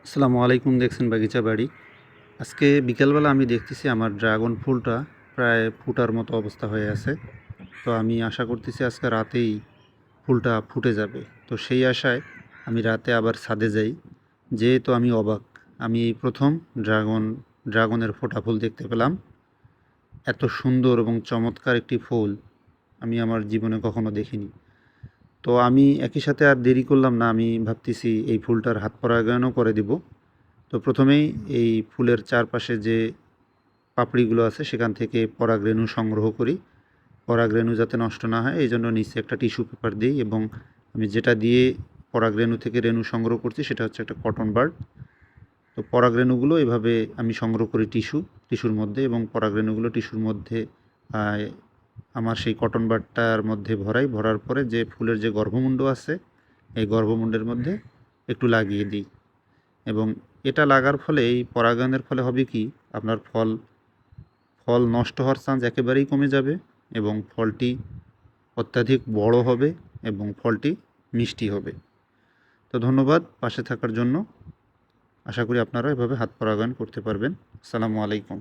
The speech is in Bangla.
আসসালামু আলাইকুম। দেখছেন বাগিচা বাড়ি। আজকে বিকেলবেলা আমি দেখতেছি আমার ড্রাগন ফুলটা প্রায় ফুটার মতো অবস্থা হয়ে আছে। তো আমি আশা করতেছি আজকে রাতেই ফুলটা ফুটে যাবে। তো সেই আশায় আমি রাতে আবার ছাদে যাই। যেয়ে তো আমি অবাক। আমি এই প্রথম ড্রাগনের ফোটা ফুল দেখতে পেলাম। এত সুন্দর এবং চমৎকার একটি ফুল আমি আমার জীবনে কখনো দেখিনি। তো আমি একই সাথে আর দেরি করলাম না। আমি ভাবতেছি এই ফুলটার হাত পরাগায়নও করে দিব। তো প্রথমেই এই ফুলের চারপাশে যে পাপড়িগুলো আছে সেখান থেকে পরাগরেণু সংগ্রহ করি। পরাগরেণু যাতে নষ্ট না হয় এই জন্য নিচে একটা টিস্যু পেপার দিই, এবং আমি যেটা দিয়ে পরাগরেণু থেকে রেণু সংগ্রহ করছি সেটা হচ্ছে একটা কটন বার্ড। তো পরাগরেণুগুলো এভাবে আমি সংগ্রহ করি টিস্যুর মধ্যে, এবং পরাগরেণুগুলো টিস্যুর মধ্যে আহ, আমার সেই কটন বার্ডটার মধ্যে ভরার পরে যে ফুলের যে গর্ভমুণ্ড আছে এই গর্ভমুণ্ডের মধ্যে একটু লাগিয়ে দিই। এবং এটা লাগার ফলে এই পরাগায়নের ফলে হবে কি, আপনার ফল ফল নষ্ট হওয়ার চান্স একেবারেই কমে যাবে, এবং ফলটি অত্যাধিক বড় হবে এবং ফলটি মিষ্টি হবে। তো ধন্যবাদ পাশে থাকার জন্য। আশা করি আপনারা এভাবে হাত পরাগায়ন করতে পারবেন। আসসালামু আলাইকুম।